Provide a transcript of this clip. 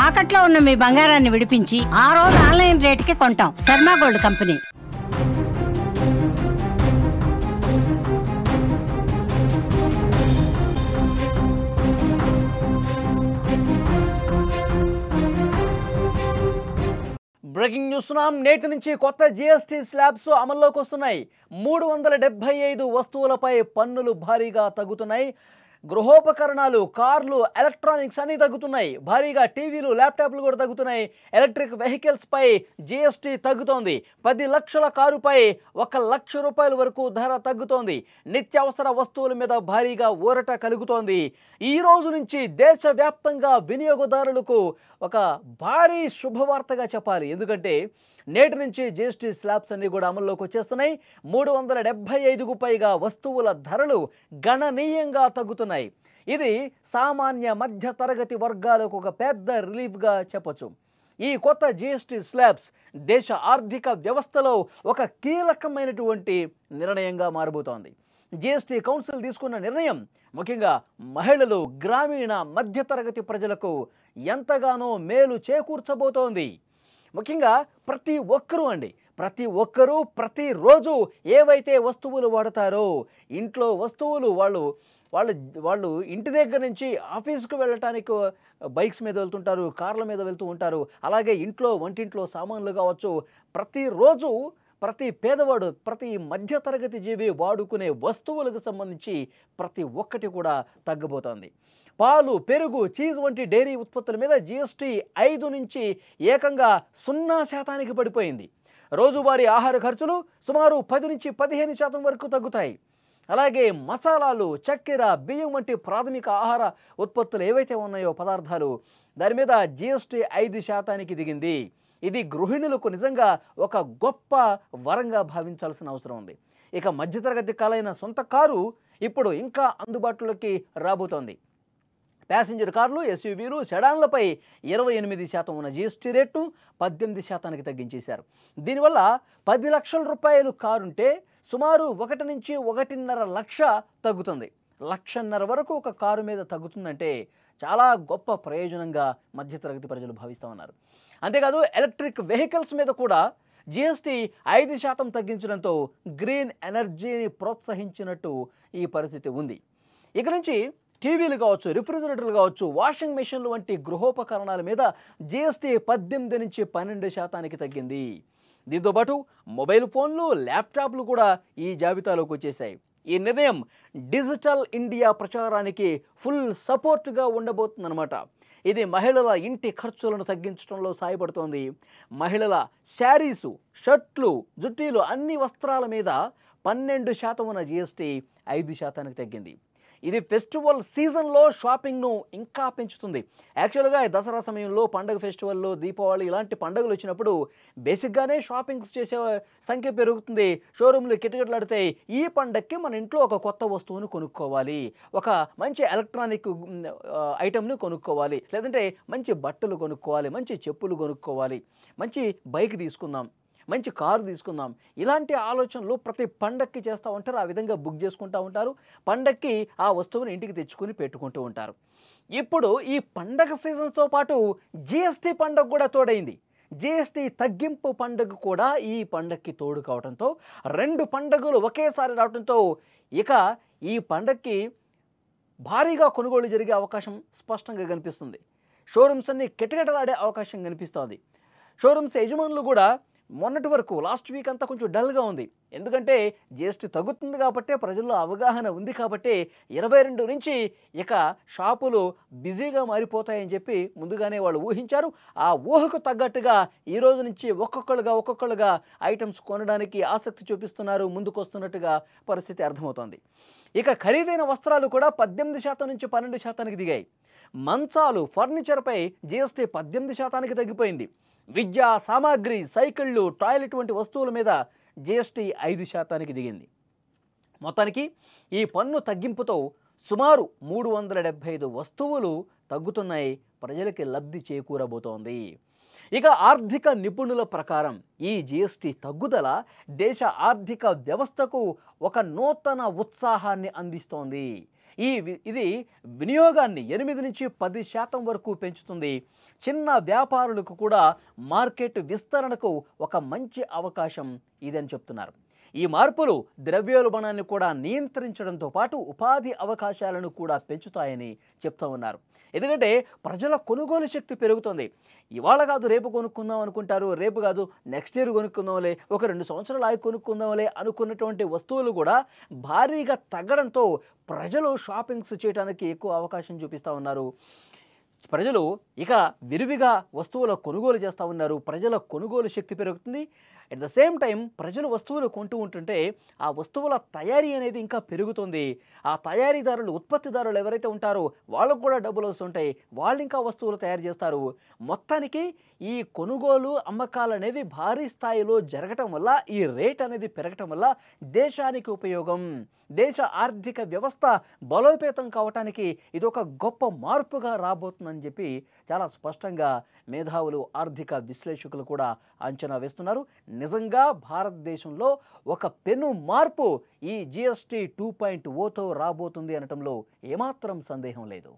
తాకట్లో ఉన్న మీ బంగారాన్ని విడిపించి ఆ రోజు ఆన్లైన్ రేటుకి కొంటాం. Sharma gold company. Breaking news నేటి నుంచి కొత్త జీఎస్టీ స్లాబ్స్ అమల్లోకి వస్తున్నాయి. 375 వస్తువులపై పన్నులు భారీగా తగ్గుతున్నాయి. గృహోపకరణాలు, కార్లు, ఎలక్ట్రానిక్స్ అన్నీ తగ్గుతున్నాయి. భారీగా టీవీలు, ల్యాప్టాప్లు కూడా తగ్గుతున్నాయి. ఎలక్ట్రిక్ వెహికల్స్ పై జీఎస్టీ తగ్గుతోంది. 10 లక్షల కారుపై 1 లక్ష రూపాయల వరకు ధర తగ్గుతోంది. నిత్యావసర వస్తువుల మీద భారీగా ఊరట కలుగుతోంది. ఈ రోజు నుంచి దేశవ్యాప్తంగా వినియోగదారులకు ఒక భారీ శుభవార్తగా చెప్పాలి. ఎందుకంటే నేటి నుంచి జీఎస్టీ స్లాబ్స్ అన్నీ కూడా అమల్లోకి వచ్చేస్తున్నాయి. 375కు పైగా వస్తువుల ధరలు గణనీయంగా తగ్గుతున్నాయి. ఇది సామాన్య మధ్య తరగతి వర్గాలకు ఒక పెద్ద రిలీఫ్గా చెప్పొచ్చు. ఈ కొత్త జీఎస్టీ స్లాబ్స్ దేశ ఆర్థిక వ్యవస్థలో ఒక కీలకమైనటువంటి నిర్ణయంగా మారబోతోంది. జీఎస్టీ కౌన్సిల్ తీసుకున్న నిర్ణయం ముఖ్యంగా మహిళలు, గ్రామీణ మధ్యతరగతి ప్రజలకు ఎంతగానో మేలు చేకూర్చబోతోంది. ముఖ్యంగా ప్రతి ఒక్కరూ ప్రతిరోజు ఏవైతే వస్తువులు వాడతారో, ఇంట్లో వస్తువులు వాళ్ళు ఇంటి దగ్గర నుంచి ఆఫీస్కు వెళ్ళటానికి బైక్స్ మీద వెళ్తుంటారు, కార్ల మీద వెళ్తూ ఉంటారు. అలాగే వంటింట్లో సామాన్లు కావచ్చు, ప్రతిరోజు ప్రతి పేదవాడు, ప్రతి మధ్యతరగతి జీవి వాడుకునే వస్తువులకు సంబంధించి ప్రతి ఒక్కటి కూడా తగ్గబోతోంది. పాలు, పెరుగు, చీజ్ వంటి డైరీ ఉత్పత్తుల మీద జీఎస్టీ 5 నుంచి ఏకంగా 0% పడిపోయింది. రోజువారీ ఆహార ఖర్చులు సుమారు 10 నుంచి 15% వరకు తగ్గుతాయి. అలాగే మసాలాలు, చక్కెర, బియ్యం వంటి ప్రాథమిక ఆహార ఉత్పత్తులు ఏవైతే ఉన్నాయో పదార్థాలు, దాని మీద జీఎస్టీ 5% దిగింది. ఇది గృహిణులకు నిజంగా ఒక గొప్ప వరంగా భావించాల్సిన అవసరం ఉంది. ఇక మధ్యతరగతి కాలైన సొంత కారు ఇప్పుడు ఇంకా అందుబాటులోకి రాబోతోంది. ప్యాసింజర్ కార్లు, ఎస్యూవీలు, సెడాన్లపై 28% ఉన్న జీఎస్టీ రేటు 18%కి తగ్గించేశారు. దీనివల్ల 10 లక్షల రూపాయలు కారుంటే సుమారు 1 నుంచి 1.5 లక్ష తగ్గుతుంది. 1.5 లక్ష వరకు ఒక కారు మీద తగ్గుతుందంటే చాలా గొప్ప ప్రయోజనంగా మధ్యతరగతి ప్రజలు భావిస్తూ ఉన్నారు. అంతేకాదు ఎలక్ట్రిక్ వెహికల్స్ మీద కూడా జీఎస్టీ 5% తగ్గించడంతో గ్రీన్ ఎనర్జీని ప్రోత్సహించినట్టు ఈ పరిస్థితి ఉంది. ఇక నుంచి టీవీలు కావచ్చు, రిఫ్రిజిరేటర్లు కావచ్చు, వాషింగ్ మెషిన్లు వంటి గృహోపకరణాల మీద జీఎస్టీ 18 నుంచి 12%కి తగ్గింది. దీంతోపాటు మొబైల్ ఫోన్లు, ల్యాప్టాప్లు కూడా ఈ జాబితాలోకి వచ్చేసాయి. ఈ నిర్ణయం డిజిటల్ ఇండియా ప్రచారానికి ఫుల్ సపోర్ట్గా ఉండబోతుందన్నమాట. ఇది మహిళల ఇంటి ఖర్చులను తగ్గించడంలో సహాయపడుతోంది. మహిళల శారీసు, షర్ట్లు, జుట్టీలు అన్ని వస్త్రాల మీద 12% ఉన్న జీఎస్టీ 5%కి తగ్గింది. ఇది ఫెస్టివల్ సీజన్లో షాపింగ్ను ఇంకా పెంచుతుంది. యాక్చువల్గా దసరా సమయంలో, పండగ ఫెస్టివల్లో, దీపావళి ఇలాంటి పండుగలు వచ్చినప్పుడు బేసిక్గానే షాపింగ్ చేసే సంఖ్య పెరుగుతుంది. షోరూమ్లు కిటకిటలాడతాయి. ఈ పండగకి మన ఇంట్లో ఒక కొత్త వస్తువును కొనుక్కోవాలి, ఒక మంచి ఎలక్ట్రానిక్ ఐటెంను కొనుక్కోవాలి, లేదంటే మంచి బట్టలు కొనుక్కోవాలి, మంచి చెప్పులు కొనుక్కోవాలి, మంచి బైక్ తీసుకుందాం, మంచి కారు తీసుకుందాం. ఇలాంటి ఆలోచనలు ప్రతి పండక్కి చేస్తూ ఉంటారు. ఆ విధంగా బుక్ చేసుకుంటూ ఉంటారు. పండక్కి ఆ వస్తువుని ఇంటికి తెచ్చుకొని పెట్టుకుంటూ ఉంటారు. ఇప్పుడు ఈ పండగ సీజన్తో పాటు జీఎస్టీ పండగ కూడా తోడైంది. జీఎస్టీ తగ్గింపు పండుగ కూడా ఈ పండగకి తోడు కావడంతో 2 పండుగలు ఒకేసారి రావడంతో ఇక ఈ పండగకి భారీగా కొనుగోలు జరిగే అవకాశం స్పష్టంగా కనిపిస్తుంది. షోరూమ్స్ అన్ని కిటకిటలాడే అవకాశం కనిపిస్తోంది. షోరూమ్స్ యజమానులు కూడా మొన్నటి వరకు లాస్ట్ వీక్ అంతా కొంచెం డల్గా ఉంది. ఎందుకంటే జీఎస్టీ తగ్గుతుంది కాబట్టి ప్రజల్లో అవగాహన ఉంది కాబట్టి 22 నుంచి ఇక షాపులు బిజీగా మారిపోతాయని చెప్పి ముందుగానే వాళ్ళు ఊహించారు. ఆ ఊహకు తగ్గట్టుగా ఈ రోజు నుంచి ఒక్కొక్కళ్ళుగా ఐటమ్స్ కొనడానికి ఆసక్తి చూపిస్తున్నారు, ముందుకు వస్తున్నట్టుగా పరిస్థితి అర్థమవుతోంది. ఇక ఖరీదైన వస్త్రాలు కూడా 18% నుంచి 12%కి దిగాయి. మంచాలు, ఫర్నిచర్పై జీఎస్టీ 18%కి తగ్గిపోయింది. విద్యా సామాగ్రి, సైకిళ్ళు, టాయిలెట్ వంటి వస్తువుల మీద జీఎస్టీ 5%కి దిగింది. మొత్తానికి ఈ పన్ను తగ్గింపుతో సుమారు 375 వస్తువులు తగ్గుతున్నాయి. ప్రజలకి లబ్ధి చేకూరబోతోంది. ఇక ఆర్థిక నిపుణుల ప్రకారం ఈ జీఎస్టీ తగ్గుదల దేశ ఆర్థిక వ్యవస్థకు ఒక నూతన ఉత్సాహాన్ని అందిస్తోంది. ఇది వినియోగాన్ని 8 నుంచి 10% వరకు పెంచుతుంది. చిన్న వ్యాపారులకు కూడా మార్కెట్ విస్తరణకు ఒక మంచి అవకాశం ఇదని చెప్తున్నారు. ఈ మార్పులు ద్రవ్యోల్బణాన్ని కూడా నియంత్రించడంతో పాటు ఉపాధి అవకాశాలను కూడా పెంచుతాయని చెప్తూ ఉన్నారు. ఎందుకంటే ప్రజల కొనుగోలు శక్తి పెరుగుతుంది. ఇవాళ కాదు రేపు కొనుక్కుందాం అనుకుంటారు, రేపు కాదు నెక్స్ట్ ఇయర్ కొనుక్కుందాంలే, ఒక 2 సంవత్సరాలు ఆగి కొనుక్కుందాంలే అనుకున్నటువంటి వస్తువులు కూడా భారీగా తగ్గడంతో ప్రజలు షాపింగ్స్ చేయడానికి ఎక్కువ అవకాశం చూపిస్తూ ఉన్నారు. ప్రజలు ఇక విరివిగా వస్తువుల కొనుగోలు చేస్తూ ఉన్నారు. ప్రజల కొనుగోలు శక్తి పెరుగుతుంది. అట్ ద సేమ్ టైం ప్రజలు వస్తువులు కొంటూ ఉంటుంటే ఆ వస్తువుల తయారీ అనేది ఇంకా పెరుగుతుంది. ఆ తయారీదారులు, ఉత్పత్తిదారులు ఎవరైతే ఉంటారో వాళ్ళకు కూడా డబ్బులు వస్తుంటాయి. వాళ్ళు ఇంకా వస్తువులు తయారు చేస్తారు. మొత్తానికి ఈ కొనుగోలు అమ్మకాలు అనేవి భారీ స్థాయిలో జరగటం వల్ల, ఈ రేట్ అనేది పెరగటం వల్ల దేశానికి ఉపయోగం, దేశ ఆర్థిక వ్యవస్థ బలోపేతం కావటానికి ఇది ఒక గొప్ప మార్పుగా రాబోతుందని చెప్పి చాలా స్పష్టంగా మేధావులు, ఆర్థిక విశ్లేషకులు కూడా అంచనా వేస్తున్నారు. నిజంగా భారతదేశంలో ఒక పెను మార్పు ఈ GST 2.0తో రాబోతుంది అనటంలో ఏమాత్రం సందేహం లేదు.